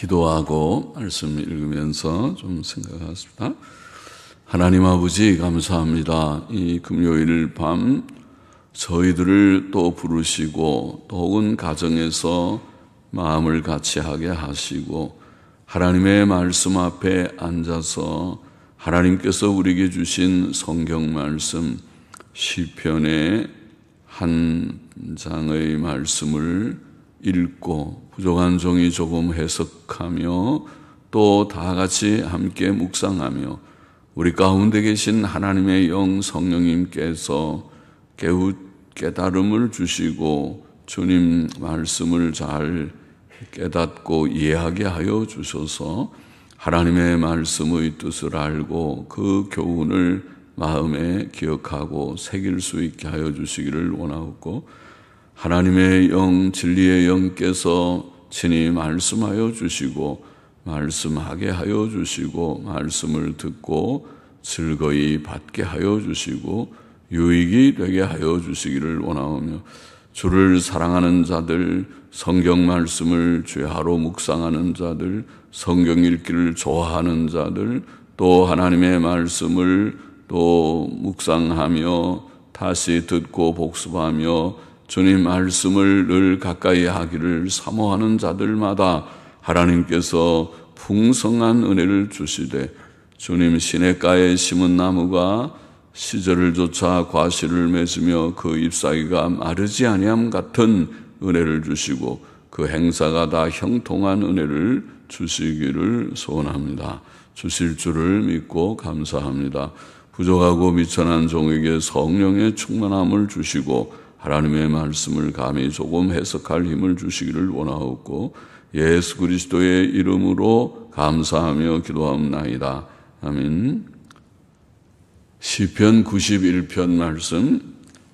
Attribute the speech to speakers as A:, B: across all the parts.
A: 기도하고 말씀 읽으면서 좀 생각하겠습니다. 하나님 아버지 감사합니다. 이 금요일 밤 저희들을 또 부르시고 또 혹은 가정에서 마음을 같이 하게 하시고 하나님의 말씀 앞에 앉아서 하나님께서 우리에게 주신 성경 말씀 시편의 한 장의 말씀을 읽고 부족한 종이 조금 해석하며 또 다 같이 함께 묵상하며 우리 가운데 계신 하나님의 영 성령님께서 깨달음을 주시고 주님 말씀을 잘 깨닫고 이해하게 하여 주셔서 하나님의 말씀의 뜻을 알고 그 교훈을 마음에 기억하고 새길 수 있게 하여 주시기를 원하옵고 하나님의 영, 진리의 영께서 친히 말씀하여 주시고 말씀하게 하여 주시고 말씀을 듣고 즐거이 받게 하여 주시고 유익이 되게 하여 주시기를 원하오며 주를 사랑하는 자들, 성경 말씀을 죄하로 묵상하는 자들, 성경 읽기를 좋아하는 자들, 또 하나님의 말씀을 또 묵상하며 다시 듣고 복습하며 주님 말씀을 늘 가까이 하기를 사모하는 자들마다 하나님께서 풍성한 은혜를 주시되 주님 시냇가에 심은 나무가 시절을 쫓아 과실을 맺으며 그 잎사귀가 마르지 아니함 같은 은혜를 주시고 그 행사가 다 형통한 은혜를 주시기를 소원합니다. 주실 줄을 믿고 감사합니다. 부족하고 미천한 종에게 성령의 충만함을 주시고 하나님의 말씀을 감히 조금 해석할 힘을 주시기를 원하옵고 예수 그리스도의 이름으로 감사하며 기도하옵나이다. 아멘. 시편 91편 말씀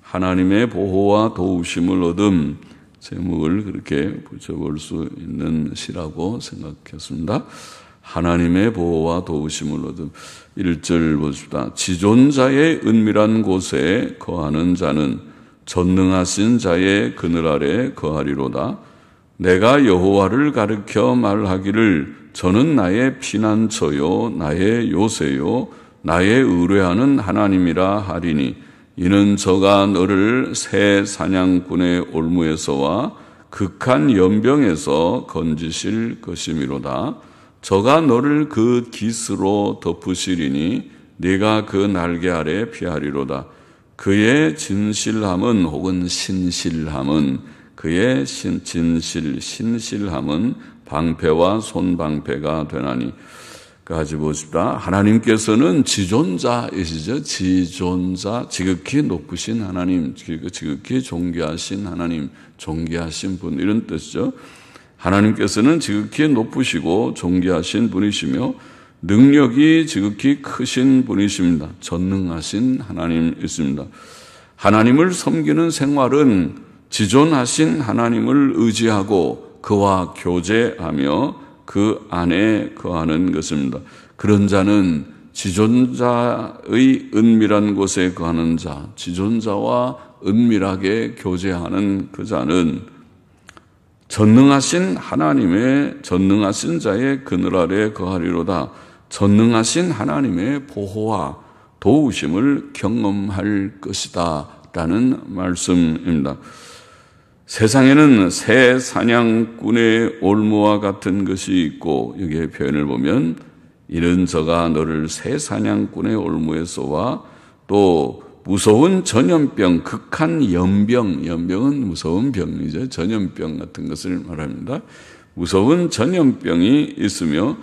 A: 하나님의 보호와 도우심을 얻음 제목을 그렇게 붙여볼 수 있는 시라고 생각했습니다. 하나님의 보호와 도우심을 얻음 1절 보십시다. 지존자의 은밀한 곳에 거하는 자는 전능하신 자의 그늘 아래 거하리로다. 내가 여호와를 가르쳐 말하기를 저는 나의 피난처요 나의 요새요 나의 의뢰하는 하나님이라 하리니 이는 저가 너를 새 사냥꾼의 올무에서와 극한 연병에서 건지실 것이미로다. 저가 너를 그 깃으로 덮으시리니 네가 그 날개 아래 피하리로다. 그의 진실함은 혹은 신실함은 그의 신실함은 방패와 손방패가 되나니 까지 보십시다. 하나님께서는 지존자이시죠. 지존자, 지극히 높으신 하나님, 지극히 존귀하신 하나님, 존귀하신 분 이런 뜻이죠. 하나님께서는 지극히 높으시고 존귀하신 분이시며 능력이 지극히 크신 분이십니다. 전능하신 하나님이십니다. 하나님을 섬기는 생활은 지존하신 하나님을 의지하고 그와 교제하며 그 안에 거하는 것입니다. 그런 자는 지존자의 은밀한 곳에 거하는 자, 지존자와 은밀하게 교제하는 그 자는 전능하신 하나님의 전능하신 자의 그늘 아래 거하리로다. 전능하신 하나님의 보호와 도우심을 경험할 것이다 라는 말씀입니다. 세상에는 새 사냥꾼의 올무와 같은 것이 있고 여기에 표현을 보면 이는 저가 너를 새 사냥꾼의 올무에서와 또 무서운 전염병, 극한 연병은 무서운 병이죠. 전염병 같은 것을 말합니다. 무서운 전염병이 있으며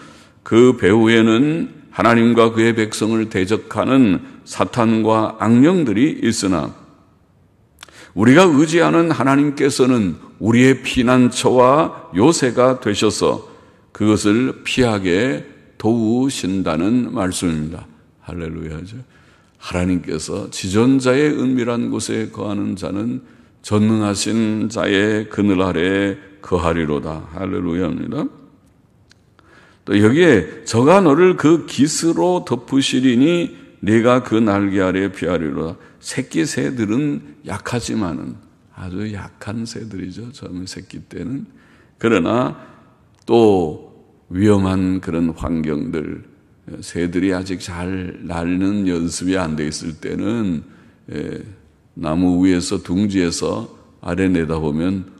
A: 그 배후에는 하나님과 그의 백성을 대적하는 사탄과 악령들이 있으나 우리가 의지하는 하나님께서는 우리의 피난처와 요새가 되셔서 그것을 피하게 도우신다는 말씀입니다. 할렐루야죠. 하나님께서 지존자의 은밀한 곳에 거하는 자는 전능하신 자의 그늘 아래 거하리로다. 할렐루야입니다. 또 여기에 저가 너를 그 깃으로 덮으시리니 네가 그 날개 아래 피하리로다. 새끼 새들은 약하지만은 아주 약한 새들이죠. 처음에 새끼 때는. 그러나 또 위험한 그런 환경들, 새들이 아직 잘 날는 연습이 안 돼 있을 때는 나무 위에서 둥지에서 아래 내다보면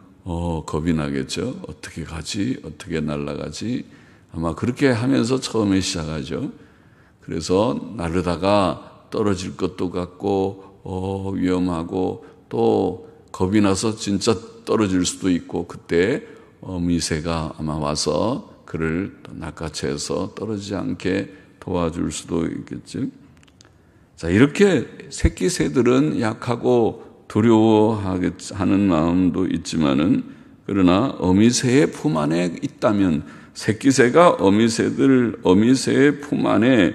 A: 겁이 나겠죠. 어떻게 가지? 어떻게 날아가지? 아마 그렇게 하면서 처음에 시작하죠. 그래서 나르다가 떨어질 것도 같고 위험하고 또 겁이 나서 진짜 떨어질 수도 있고, 그때 어미새가 아마 와서 그를 낚아채서 떨어지지 않게 도와줄 수도 있겠죠. 자, 이렇게 새끼 새들은 약하고 두려워하는 마음도 있지만은, 그러나 어미새의 품 안에 있다면, 새끼 새가 어미새의 품 안에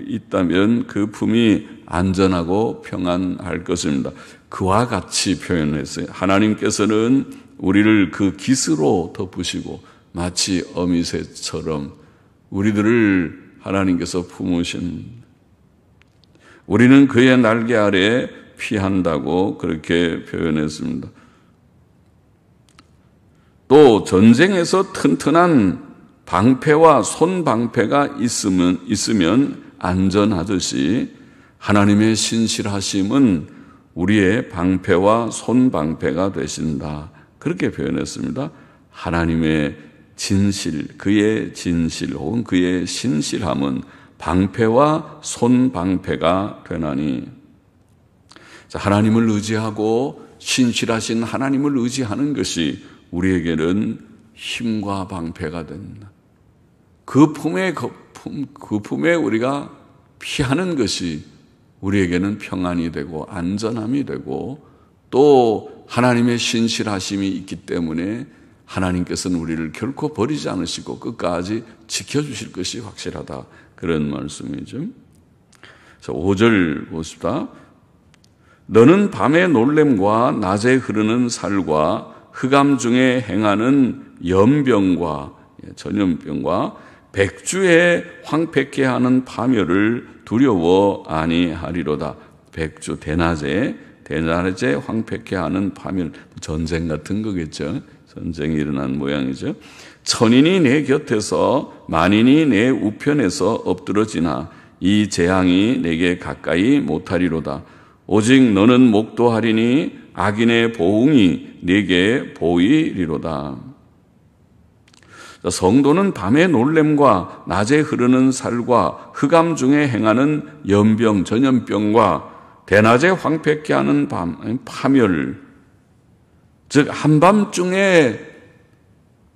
A: 있다면 그 품이 안전하고 평안할 것입니다. 그와 같이 표현했어요. 하나님께서는 우리를 그 깃으로 덮으시고 마치 어미새처럼 우리들을 하나님께서 품으신, 우리는 그의 날개 아래 피한다고 그렇게 표현했습니다. 또 전쟁에서 튼튼한 방패와 손방패가 있으면 안전하듯이 하나님의 신실하심은 우리의 방패와 손방패가 되신다. 그렇게 표현했습니다. 하나님의 진실, 그의 진실 혹은 그의 신실함은 방패와 손방패가 되나니. 자, 하나님을 의지하고 신실하신 하나님을 의지하는 것이 우리에게는 힘과 방패가 된다. 그 품에 우리가 피하는 것이 우리에게는 평안이 되고 안전함이 되고, 또 하나님의 신실하심이 있기 때문에 하나님께서는 우리를 결코 버리지 않으시고 끝까지 지켜주실 것이 확실하다. 그런 말씀이죠. 자, 5절 보십시다. 너는 밤의 놀램과 낮에 흐르는 살과 흑암 중에 행하는 연병과 전염병과 백주에 황폐케 하는 파멸을 두려워 아니하리로다. 백주, 대낮에 황폐케 하는 파멸, 전쟁 같은 거겠죠. 전쟁이 일어난 모양이죠. 천인이 내 곁에서 만인이 내 우편에서 엎드러지나 이 재앙이 내게 가까이 못하리로다. 오직 너는 목도하리니 악인의 보응이 내게 보이리로다. 성도는 밤의 놀램과 낮에 흐르는 살과 흑암 중에 행하는 연병, 전염병과 대낮에 황폐케 하는 파멸, 즉 한밤중에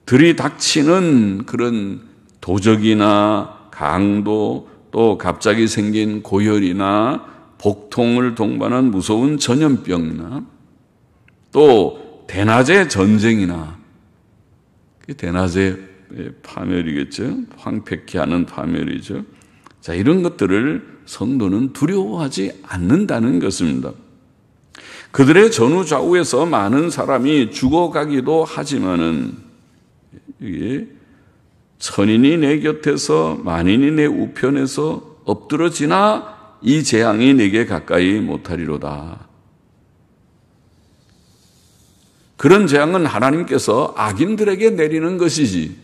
A: 들이닥치는 그런 도적이나 강도, 또 갑자기 생긴 고열이나 복통을 동반한 무서운 전염병이나 또 대낮의 전쟁이나, 대낮의 파멸이겠죠. 황폐케 하는 파멸이죠. 자, 이런 것들을 성도는 두려워하지 않는다는 것입니다. 그들의 전후 좌우에서 많은 사람이 죽어가기도 하지만은, 이게 천인이 내 곁에서 만인이 내 우편에서 엎드러지나 이 재앙이 내게 가까이 못하리로다. 그런 재앙은 하나님께서 악인들에게 내리는 것이지,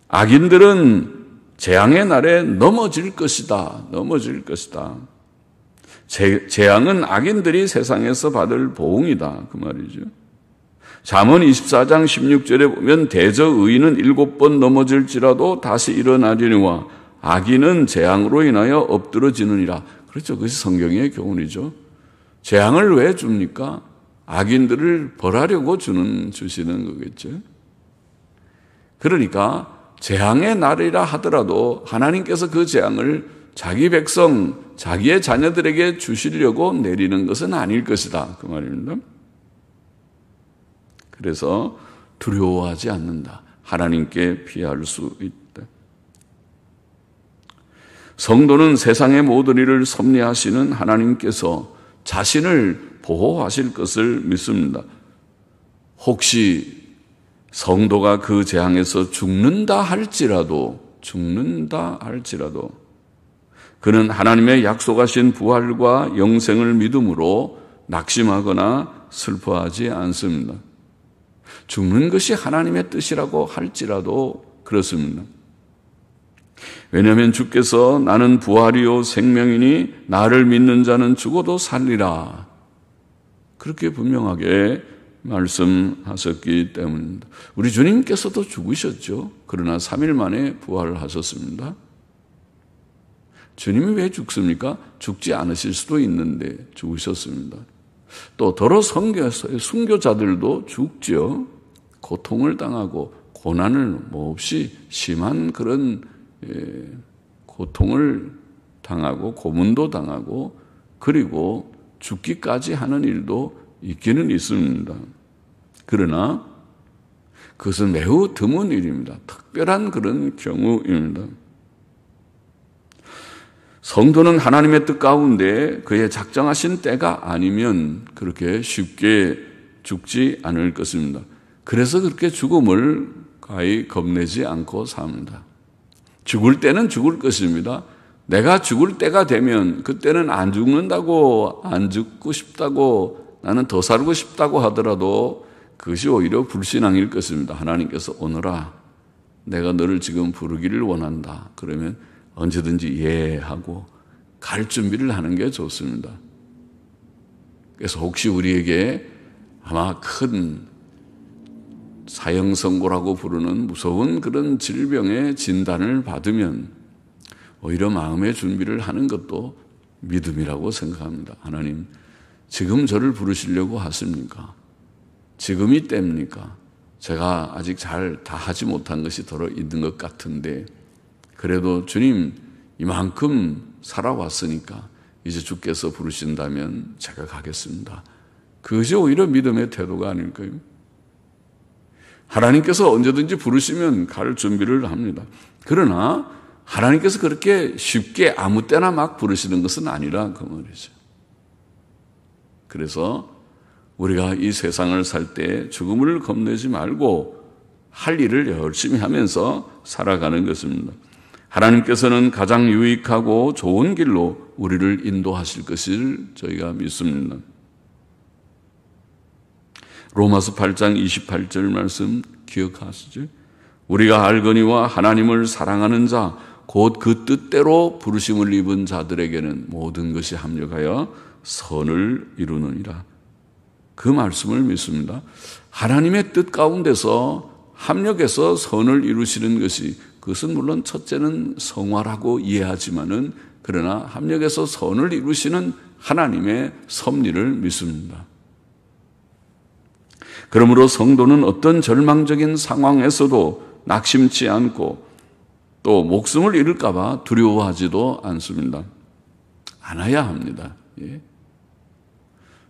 A: 악인들은 재앙의 날에 넘어질 것이다. 재앙은 악인들이 세상에서 받을 보응이다. 그 말이죠. 잠언 24장 16절에 보면 대저 의인은 7번 넘어질지라도 다시 일어나리니와 악인은 재앙으로 인하여 엎드러지느니라. 그렇죠. 그것이 성경의 교훈이죠. 재앙을 왜 줍니까? 악인들을 벌하려고 주시는 거겠죠. 그러니까 재앙의 날이라 하더라도 하나님께서 그 재앙을 자기 백성, 자기의 자녀들에게 주시려고 내리는 것은 아닐 것이다. 그 말입니다. 그래서 두려워하지 않는다. 하나님께 피할 수 있다. 성도는 세상의 모든 일을 섭리하시는 하나님께서 자신을 보호하실 것을 믿습니다. 혹시 성도가 그 재앙에서 죽는다 할지라도 그는 하나님의 약속하신 부활과 영생을 믿음으로 낙심하거나 슬퍼하지 않습니다. 죽는 것이 하나님의 뜻이라고 할지라도 그렇습니다. 왜냐하면 주께서 나는 부활이요 생명이니 나를 믿는 자는 죽어도 살리라. 그렇게 분명하게 말씀하셨기 때문입니다. 우리 주님께서도 죽으셨죠. 그러나 3일 만에 부활을 하셨습니다. 주님이 왜 죽습니까? 죽지 않으실 수도 있는데 죽으셨습니다. 또 더러 순교자들도 죽죠. 고통을 당하고 고난을 몹시 심한 그런 고통을 당하고 고문도 당하고 그리고 죽기까지 하는 일도 있기는 있습니다. 그러나 그것은 매우 드문 일입니다. 특별한 그런 경우입니다. 성도는 하나님의 뜻 가운데 그의 작정하신 때가 아니면 그렇게 쉽게 죽지 않을 것입니다. 그래서 그렇게 죽음을 가히 겁내지 않고 삽니다. 죽을 때는 죽을 것입니다. 내가 죽을 때가 되면 그때는 안 죽는다고, 안 죽고 싶다고, 나는 더 살고 싶다고 하더라도 그것이 오히려 불신앙일 것입니다. 하나님께서 오너라, 내가 너를 지금 부르기를 원한다. 그러면 언제든지 예 하고 갈 준비를 하는 게 좋습니다. 그래서 혹시 우리에게 아마 큰 사형선고라고 부르는 무서운 그런 질병의 진단을 받으면 오히려 마음의 준비를 하는 것도 믿음이라고 생각합니다. 하나님, 지금 저를 부르시려고 하십니까? 지금이 때입니까? 제가 아직 잘 다 하지 못한 것이 더러 있는 것 같은데 그래도 주님 이만큼 살아왔으니까 이제 주께서 부르신다면 제가 가겠습니다. 그것이 오히려 믿음의 태도가 아닐까요? 하나님께서 언제든지 부르시면 갈 준비를 합니다. 그러나 하나님께서 그렇게 쉽게 아무 때나 막 부르시는 것은 아니라 그 말이죠. 그래서 우리가 이 세상을 살 때 죽음을 겁내지 말고 할 일을 열심히 하면서 살아가는 것입니다. 하나님께서는 가장 유익하고 좋은 길로 우리를 인도하실 것을 저희가 믿습니다. 로마서 8장 28절 말씀 기억하시죠? 우리가 알거니와 하나님을 사랑하는 자 곧 그 뜻대로 부르심을 입은 자들에게는 모든 것이 합력하여 선을 이루느니라. 그 말씀을 믿습니다. 하나님의 뜻 가운데서 합력해서 선을 이루시는 것이, 그것은 물론 첫째는 성화라고 이해하지만은 그러나 합력해서 선을 이루시는 하나님의 섭리를 믿습니다. 그러므로 성도는 어떤 절망적인 상황에서도 낙심치 않고 또 목숨을 잃을까 봐 두려워하지도 않습니다. 않아야 합니다. 예.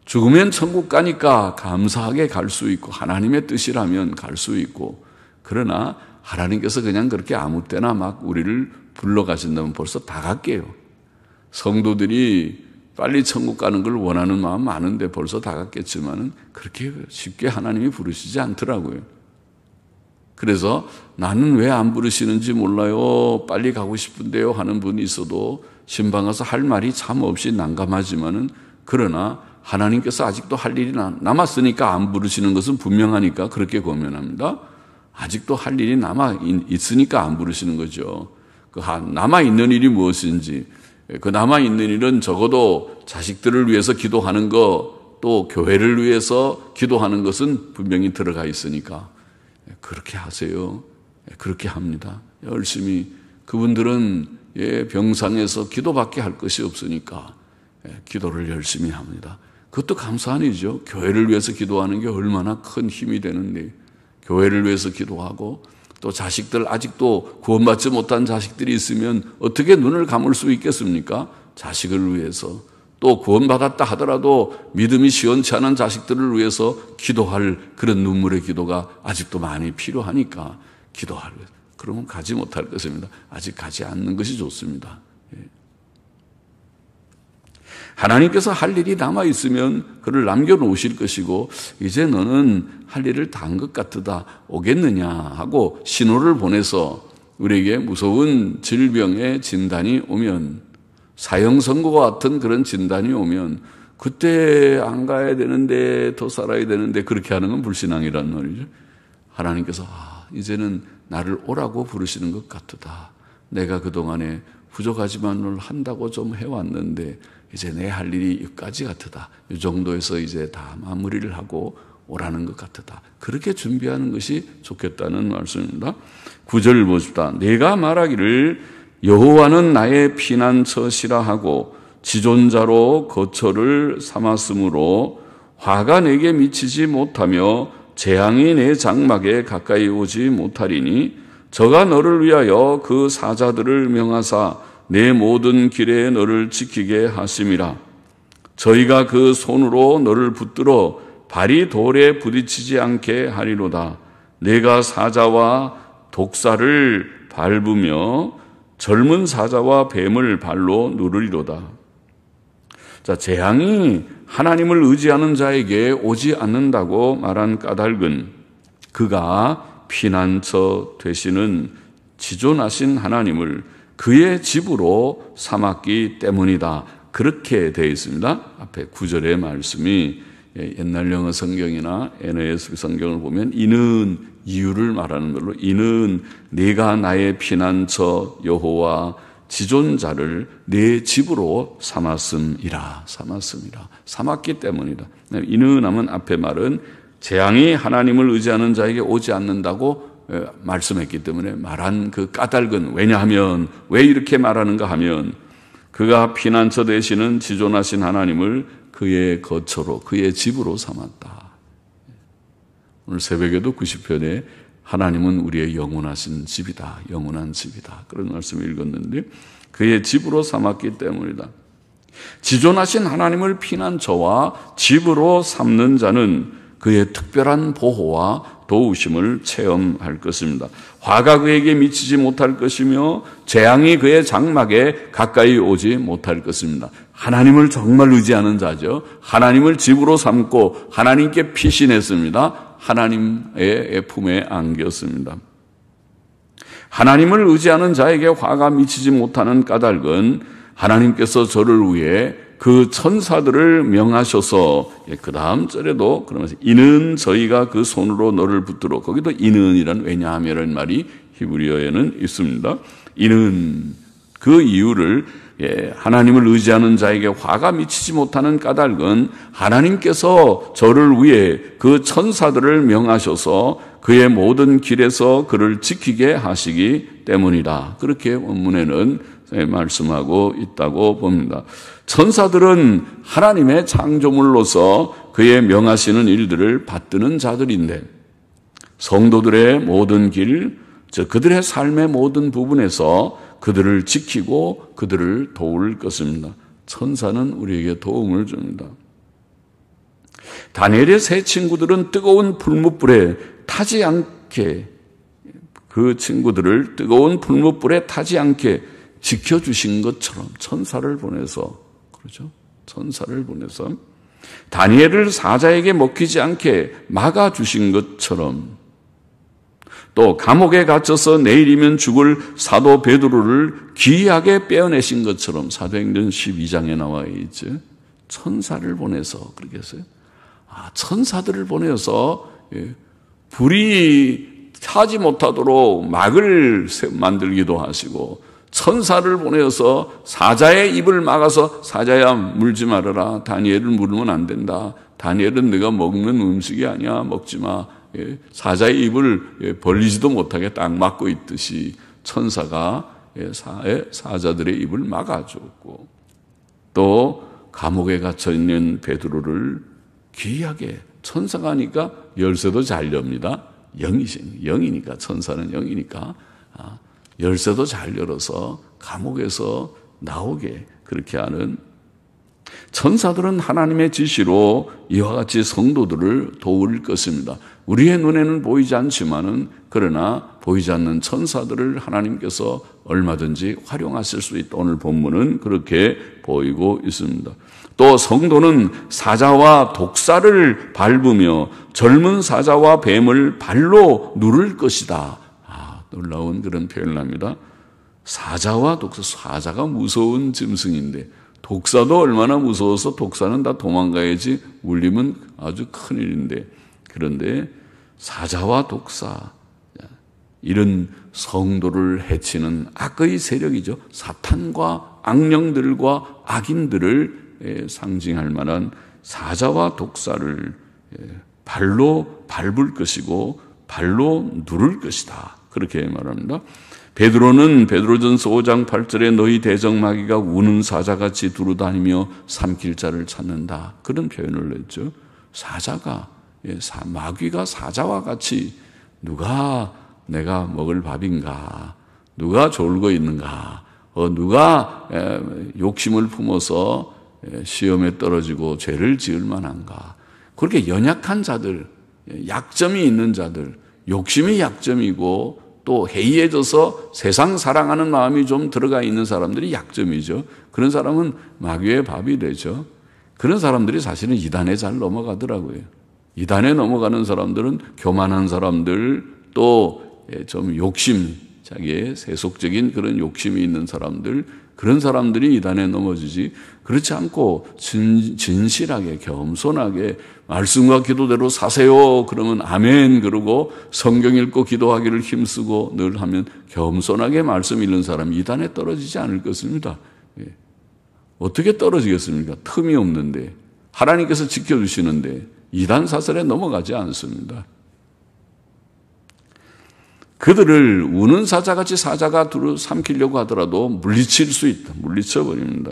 A: 죽으면 천국 가니까 감사하게 갈 수 있고 하나님의 뜻이라면 갈 수 있고, 그러나 하나님께서 그냥 그렇게 아무 때나 막 우리를 불러가신다면 벌써 다 갈게요. 성도들이 빨리 천국 가는 걸 원하는 마음 많은데 벌써 다 갔겠지만은 그렇게 쉽게 하나님이 부르시지 않더라고요. 그래서 나는 왜 안 부르시는지 몰라요, 빨리 가고 싶은데요 하는 분이 있어도 신방 가서 할 말이 참 없이 난감하지만은, 그러나 하나님께서 아직도 할 일이 남았으니까 안 부르시는 것은 분명하니까 그렇게 고면합니다. 아직도 할 일이 남아 있으니까 안 부르시는 거죠. 그 남아 있는 일이 무엇인지, 그 남아 있는 일은 적어도 자식들을 위해서 기도하는 것, 또 교회를 위해서 기도하는 것은 분명히 들어가 있으니까 그렇게 하세요. 그렇게 합니다. 열심히. 그분들은 병상에서 기도밖에 할 것이 없으니까 기도를 열심히 합니다. 그것도 감사한 일이죠. 교회를 위해서 기도하는 게 얼마나 큰 힘이 되는데, 교회를 위해서 기도하고 또 자식들, 아직도 구원받지 못한 자식들이 있으면 어떻게 눈을 감을 수 있겠습니까? 자식을 위해서, 또 구원받았다 하더라도 믿음이 시원치 않은 자식들을 위해서 기도할 그런 눈물의 기도가 아직도 많이 필요하니까 기도하려. 그러면 가지 못할 것입니다. 아직 가지 않는 것이 좋습니다. 하나님께서 할 일이 남아있으면 그를 남겨놓으실 것이고, 이제 너는 할 일을 다 한 것 같으다, 오겠느냐 하고 신호를 보내서 우리에게 무서운 질병의 진단이 오면, 사형 선고와 같은 그런 진단이 오면 그때 안 가야 되는데 더 살아야 되는데 그렇게 하는 건 불신앙이란 말이죠. 하나님께서 이제는 나를 오라고 부르시는 것 같다. 내가 그동안에 부족하지만을 한다고 좀 해왔는데 이제 내 할 일이 여기까지 같다. 이 정도에서 이제 다 마무리를 하고 오라는 것 같다. 그렇게 준비하는 것이 좋겠다는 말씀입니다. 9절 보십시다. 내가 말하기를 여호와는 나의 피난처시라 하고 지존자로 거처를 삼았으므로 화가 내게 미치지 못하며 재앙이 내 장막에 가까이 오지 못하리니 저가 너를 위하여 그 사자들을 명하사 내 모든 길에 너를 지키게 하심이라. 저희가 그 손으로 너를 붙들어 발이 돌에 부딪히지 않게 하리로다. 내가 사자와 독사를 밟으며 젊은 사자와 뱀을 발로 누르리로다. 자, 재앙이 하나님을 의지하는 자에게 오지 않는다고 말한 까닭은 그가 피난처 되시는 지존하신 하나님을 그의 집으로 삼았기 때문이다. 그렇게 되어 있습니다. 앞에 9절의 말씀이 옛날 영어 성경이나 NASB 성경을 보면 이는 이유를 말하는 걸로 이는 네가 나의 피난처 여호와 지존자를 내 집으로 삼았음이라. 삼았기 때문이다. 이는 하면 앞에 말은 재앙이 하나님을 의지하는 자에게 오지 않는다고 말씀했기 때문에 말한 그 까닭은 왜냐하면 왜 이렇게 말하는가 하면 그가 피난처 되시는 지존하신 하나님을 그의 거처로 그의 집으로 삼았다. 오늘 새벽에도 90편에 하나님은 우리의 영원하신 집이다. 영원한 집이다. 그런 말씀을 읽었는데 그의 집으로 삼았기 때문이다. 지존하신 하나님을 피난처와 집으로 삼는 자는 그의 특별한 보호와 도우심을 체험할 것입니다. 화가 그에게 미치지 못할 것이며 재앙이 그의 장막에 가까이 오지 못할 것입니다. 하나님을 정말 의지하는 자죠. 하나님을 집으로 삼고 하나님께 피신했습니다. 하나님의 품에 안겼습니다. 하나님을 의지하는 자에게 화가 미치지 못하는 까닭은 하나님께서 저를 위해 그 천사들을 명하셔서 그 다음 절에도 그러면서 이는 저희가 그 손으로 너를 붙들어 거기도 이는이란 왜냐하면이라는 말이 히브리어에는 있습니다. 이는 그 이유를 하나님을 의지하는 자에게 화가 미치지 못하는 까닭은 하나님께서 저를 위해 그 천사들을 명하셔서 그의 모든 길에서 그를 지키게 하시기 때문이다. 그렇게 원문에는 말씀하고 있다고 봅니다. 천사들은 하나님의 창조물로서 그의 명하시는 일들을 받드는 자들인데 성도들의 모든 길, 즉 그들의 삶의 모든 부분에서 그들을 지키고 그들을 도울 것입니다. 천사는 우리에게 도움을 줍니다. 다니엘의 세 친구들은 뜨거운 풀무불에 타지 않게 그 친구들을 뜨거운 풀무불에 타지 않게 지켜주신 것처럼 천사를 보내서 그렇죠? 천사를 보내서 다니엘을 사자에게 먹히지 않게 막아주신 것처럼 또 감옥에 갇혀서 내일이면 죽을 사도 베드로를 귀하게 빼어내신 것처럼 사도행전 12장에 나와 있죠. 천사를 보내서 그렇게 했어요. 천사들을 보내서 불이 타지 못하도록 막을 만들기도 하시고 천사를 보내어서 사자의 입을 막아서 사자야 물지 말아라. 다니엘을 물으면 안 된다. 다니엘은 네가 먹는 음식이 아니야. 먹지 마. 사자의 입을 벌리지도 못하게 딱 막고 있듯이 천사가 사자들의 입을 막아줬고 또 감옥에 갇혀있는 베드로를 귀하게 천사가 하니까 열쇠도 잘 엽니다. 영이니까 천사는 영이니까 열쇠도 잘 열어서 감옥에서 나오게 그렇게 하는 천사들은 하나님의 지시로 이와 같이 성도들을 도울 것입니다. 우리의 눈에는 보이지 않지만은 그러나 보이지 않는 천사들을 하나님께서 얼마든지 활용하실 수 있다. 오늘 본문은 그렇게 보이고 있습니다. 또 성도는 사자와 독사를 밟으며 젊은 사자와 뱀을 발로 누를 것이다. 놀라운 그런 표현을 합니다. 사자와 독사, 사자가 무서운 짐승인데 독사도 얼마나 무서워서 독사는 다 도망가야지 물리면 아주 큰일인데, 그런데 사자와 독사, 이런 성도를 해치는 악의 세력이죠. 사탄과 악령들과 악인들을 상징할 만한 사자와 독사를 발로 밟을 것이고 발로 누를 것이다. 그렇게 말합니다. 베드로는 베드로전서 5장 8절에 너희 대적마귀가 우는 사자같이 두루다니며 삼킬 자를 찾는다. 그런 표현을 했죠. 사자가, 마귀가 사자와 같이 누가 내가 먹을 밥인가, 누가 졸고 있는가, 누가 욕심을 품어서 시험에 떨어지고 죄를 지을 만한가. 그렇게 연약한 자들, 약점이 있는 자들, 욕심이 약점이고 또 해이해져서 세상 사랑하는 마음이 좀 들어가 있는 사람들이 약점이죠. 그런 사람은 마귀의 밥이 되죠. 그런 사람들이 사실은 이단에 잘 넘어가더라고요. 이단에 넘어가는 사람들은 교만한 사람들, 또 좀 욕심, 자기의 세속적인 그런 욕심이 있는 사람들, 그런 사람들이 이단에 넘어지지, 그렇지 않고 진실하게 겸손하게 말씀과 기도대로 사세요 그러면 아멘 그러고 성경 읽고 기도하기를 힘쓰고 늘 하면 겸손하게 말씀 읽는 사람이 이단에 떨어지지 않을 것입니다. 어떻게 떨어지겠습니까? 틈이 없는데, 하나님께서 지켜주시는데 이단 사설에 넘어가지 않습니다. 그들을 우는 사자같이 사자가 두루 삼키려고 하더라도 물리칠 수 있다. 물리쳐버립니다.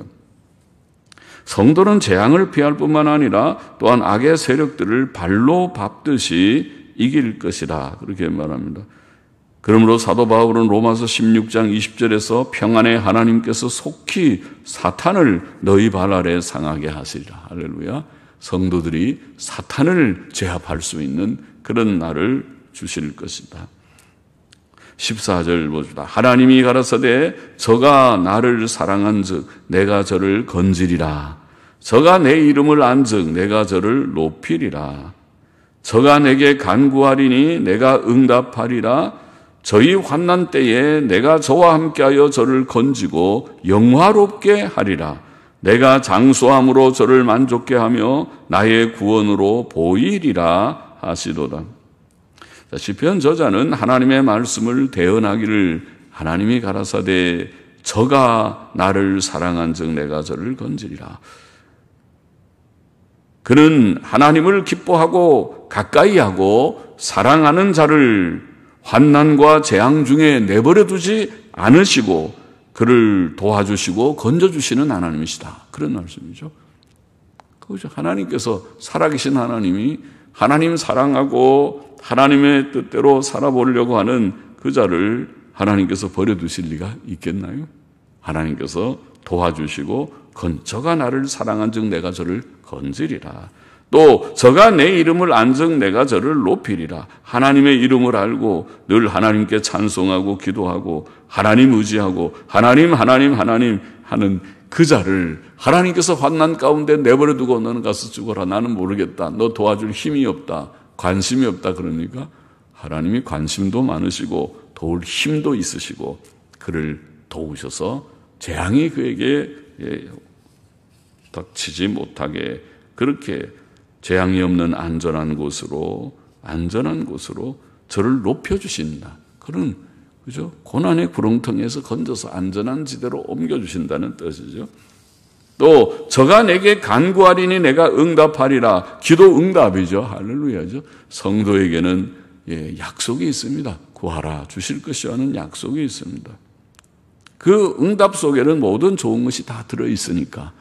A: 성도는 재앙을 피할 뿐만 아니라 또한 악의 세력들을 발로 밟듯이 이길 것이다. 그렇게 말합니다. 그러므로 사도 바울은 로마서 16장 20절에서 평안의 하나님께서 속히 사탄을 너희 발 아래 상하게 하시리라. 할렐루야. 성도들이 사탄을 제압할 수 있는 그런 날을 주실 것이다. 14절 보시다. 하나님이 가라사대 저가 나를 사랑한즉 내가 저를 건지리라. 저가 내 이름을 안즉 내가 저를 높이리라. 저가 내게 간구하리니 내가 응답하리라. 저희 환난 때에 내가 저와 함께하여 저를 건지고 영화롭게 하리라. 내가 장수함으로 저를 만족케 하며 나의 구원으로 보이리라 하시도다. 시편 저자는 하나님의 말씀을 대언하기를 하나님이 가라사대 저가 나를 사랑한즉 내가 저를 건지리라. 그는 하나님을 기뻐하고 가까이하고 사랑하는 자를 환난과 재앙 중에 내버려 두지 않으시고 그를 도와주시고 건져주시는 하나님이시다. 그런 말씀이죠. 그렇죠. 하나님께서 살아계신 하나님이 하나님 사랑하고 하나님의 뜻대로 살아보려고 하는 그 자를 하나님께서 버려두실 리가 있겠나요? 하나님께서 도와주시고 저가 나를 사랑한즉 내가 저를 건지리라. 또 저가 내 이름을 안즉 내가 저를 높이리라. 하나님의 이름을 알고 늘 하나님께 찬송하고 기도하고 하나님 의지하고 하나님 하는 그 자를 하나님께서 환난 가운데 내버려 두고 너는 가서 죽어라. 나는 모르겠다. 너 도와줄 힘이 없다. 관심이 없다. 그러니까 하나님이 관심도 많으시고 도울 힘도 있으시고 그를 도우셔서 재앙이 그에게 닥치지 못하게 그렇게 재앙이 없는 안전한 곳으로 저를 높여주신다. 그런 그죠? 고난의 구렁텅이에서 건져서 안전한 지대로 옮겨주신다는 뜻이죠. 또 저가 내게 간구하리니 내가 응답하리라. 기도 응답이죠. 할렐루야죠. 성도에게는 약속이 있습니다. 구하라 주실 것이라는 약속이 있습니다. 그 응답 속에는 모든 좋은 것이 다 들어있으니까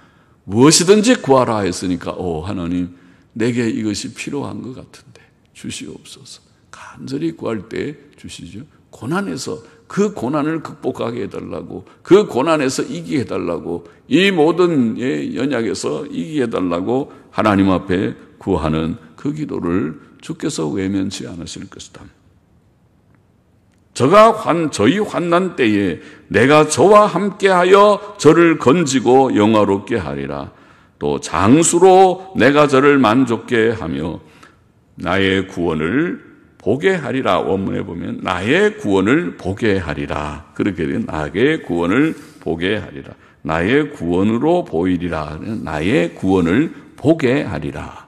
A: 무엇이든지 구하라 했으니까 하나님 내게 이것이 필요한 것 같은데 주시옵소서. 간절히 구할 때 주시죠. 고난에서 그 고난을 극복하게 해달라고, 그 고난에서 이기게 해달라고, 이 모든 연약에서 이기게 해달라고 하나님 앞에 구하는 그 기도를 주께서 외면치 않으실 것이다. 저희 환난 때에 내가 저와 함께하여 저를 건지고 영화롭게 하리라. 또 장수로 내가 저를 만족케 하며 나의 구원을 보게 하리라. 원문에 보면 나의 구원을 보게 하리라. 그렇게 된 나의 구원을 보게 하리라. 나의 구원으로 보이리라. 나의 구원을 보게 하리라.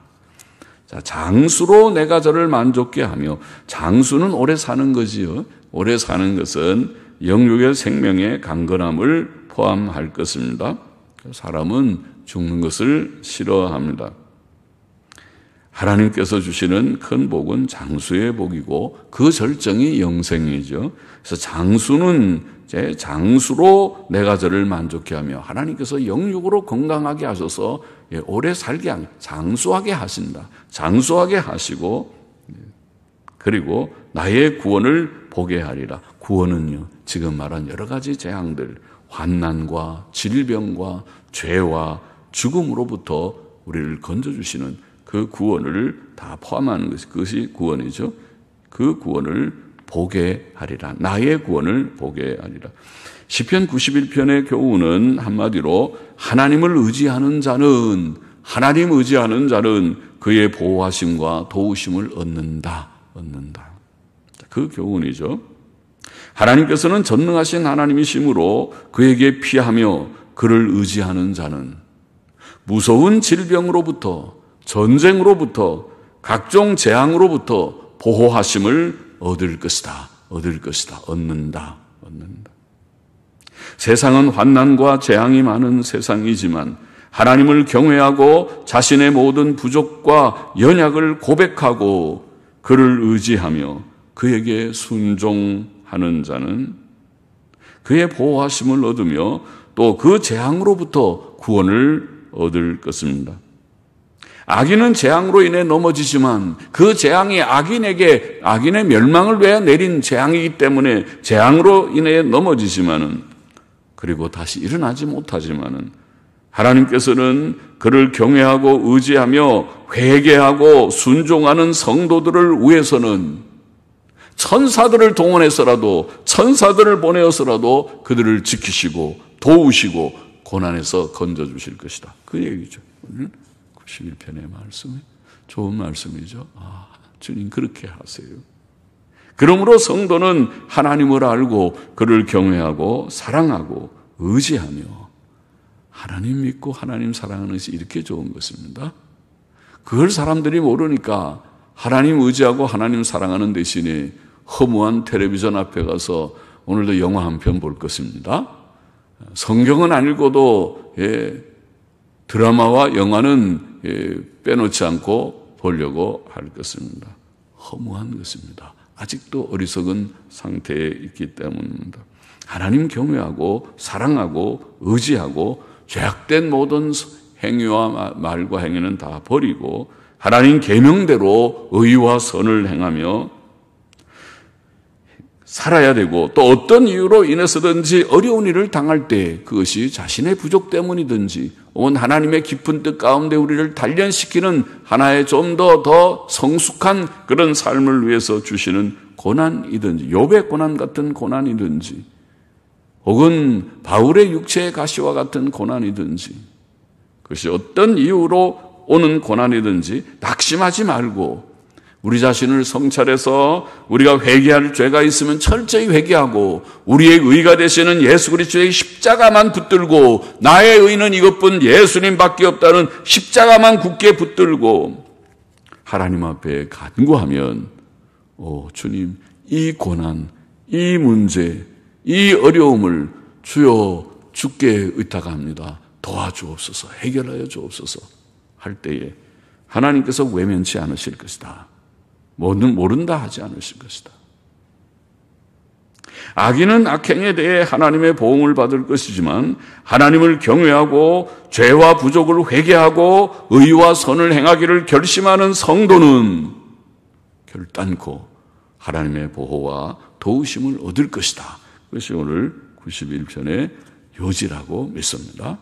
A: 자, 장수로 내가 저를 만족케 하며, 장수는 오래 사는 거지요. 오래 사는 것은 영육의 생명의 강건함을 포함할 것입니다. 사람은 죽는 것을 싫어합니다. 하나님께서 주시는 큰 복은 장수의 복이고 그 절정이 영생이죠. 그래서 장수는 제 장수로 내가 저를 만족케 하며, 하나님께서 영육으로 건강하게 하셔서 오래 살게 하며 장수하게 하신다. 장수하게 하시고, 그리고 나의 구원을 보게 하리라. 구원은요, 지금 말한 여러 가지 재앙들, 환난과 질병과 죄와 죽음으로부터 우리를 건져주시는 그 구원을 다 포함하는 것이, 그것이 구원이죠. 그 구원을 보게 하리라. 나의 구원을 보게 하리라. 시편 91편의 교훈은 한마디로 하나님을 의지하는 자는, 하나님 의지하는 자는 그의 보호하심과 도우심을 얻는다. 그 교훈이죠. 하나님께서는 전능하신 하나님이시므로 그에게 피하며 그를 의지하는 자는 무서운 질병으로부터, 전쟁으로부터, 각종 재앙으로부터 보호하심을 얻을 것이다. 얻는다. 세상은 환난과 재앙이 많은 세상이지만 하나님을 경외하고 자신의 모든 부족과 연약을 고백하고 그를 의지하며 그에게 순종하는 자는 그의 보호하심을 얻으며 또 그 재앙으로부터 구원을 얻을 것입니다. 악인은 재앙으로 인해 넘어지지만 그 재앙이 악인의 멸망을 위해 내린 재앙이기 때문에 재앙으로 인해 넘어지지만은, 그리고 다시 일어나지 못하지만은, 하나님께서는 그를 경외하고 의지하며 회개하고 순종하는 성도들을 위해서는 천사들을 동원해서라도, 천사들을 보내어서라도 그들을 지키시고 도우시고 고난에서 건져주실 것이다. 그 얘기죠. 91편의 말씀, 좋은 말씀이죠. 주님 그렇게 하세요. 그러므로 성도는 하나님을 알고 그를 경외하고 사랑하고 의지하며, 하나님 믿고 하나님 사랑하는 것이 이렇게 좋은 것입니다. 그걸 사람들이 모르니까 하나님 의지하고 하나님 사랑하는 대신에 허무한 텔레비전 앞에 가서 오늘도 영화 한 편 볼 것입니다. 성경은 안 읽어도 드라마와 영화는 빼놓지 않고 보려고 할 것입니다. 허무한 것입니다. 아직도 어리석은 상태에 있기 때문입니다. 하나님 경외하고 사랑하고 의지하고 죄악된 모든 행위와 말과 행위는 다 버리고 하나님 계명대로 의와 선을 행하며 살아야 되고, 또 어떤 이유로 인해서든지 어려운 일을 당할 때 그것이 자신의 부족 때문이든지 온 하나님의 깊은 뜻 가운데 우리를 단련시키는 하나의 좀 더 성숙한 그런 삶을 위해서 주시는 고난이든지, 욥의 고난 같은 고난이든지, 혹은 바울의 육체의 가시와 같은 고난이든지, 그것이 어떤 이유로 오는 고난이든지 낙심하지 말고 우리 자신을 성찰해서 우리가 회개할 죄가 있으면 철저히 회개하고 우리의 의가 되시는 예수 그리스도의 십자가만 붙들고, 나의 의는 이것뿐 예수님밖에 없다는 십자가만 굳게 붙들고 하나님 앞에 간구하면, 주님, 이 고난, 이 문제, 이 어려움을 주여 주께 의탁합니다. 도와주옵소서, 해결하여 주옵소서 할 때에 하나님께서 외면치 않으실 것이다. 모른다 하지 않으실 것이다. 악인은 악행에 대해 하나님의 보응을 받을 것이지만 하나님을 경외하고 죄와 부족을 회개하고 의와 선을 행하기를 결심하는 성도는 결단코 하나님의 보호와 도우심을 얻을 것이다. 그것이 오늘 91편의 요지라고 믿습니다.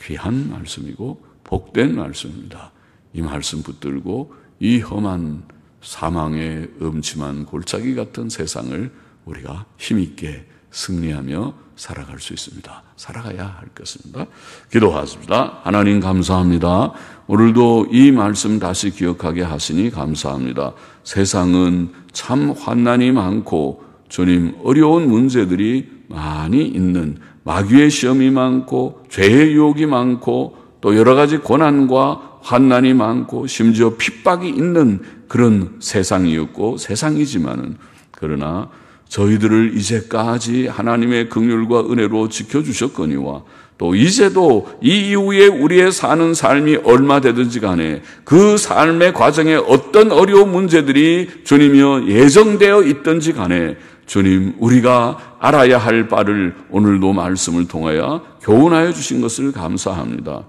A: 귀한 말씀이고 복된 말씀입니다. 이 말씀 붙들고 이 험한 사망의 음침한 골짜기 같은 세상을 우리가 힘있게 승리하며 살아갈 수 있습니다. 살아가야 할 것입니다. 기도하십니다. 하나님 감사합니다. 오늘도 이 말씀 다시 기억하게 하시니 감사합니다. 세상은 참 환난이 많고 주님 어려운 문제들이 많이 있는 마귀의 시험이 많고 죄의 유혹이 많고 또 여러 가지 고난과 환난이 많고 심지어 핍박이 있는 그런 세상이었고 세상이지만은 그러나 저희들을 이제까지 하나님의 긍휼과 은혜로 지켜주셨거니와 또 이제도 이 이후에 우리의 사는 삶이 얼마 되든지 간에 그 삶의 과정에 어떤 어려운 문제들이 주님이여 예정되어 있든지 간에 주님 우리가 알아야 할 바를 오늘도 말씀을 통하여 교훈하여 주신 것을 감사합니다.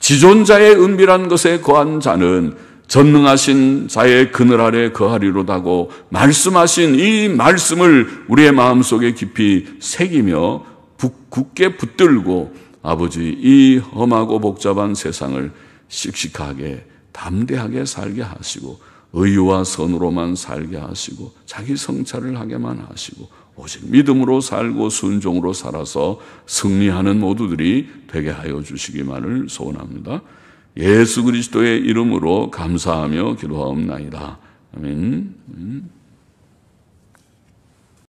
A: 지존자의 은밀한 것에 거한 자는 전능하신 자의 그늘 아래 거하리로다고 말씀하신 이 말씀을 우리의 마음속에 깊이 새기며 굳게 붙들고 아버지 이 험하고 복잡한 세상을 씩씩하게 담대하게 살게 하시고 의와 선으로만 살게 하시고 자기 성찰을 하게만 하시고 오직 믿음으로 살고 순종으로 살아서 승리하는 모두들이 되게 하여 주시기만을 소원합니다. 예수 그리스도의 이름으로 감사하며 기도하옵나이다. 아멘.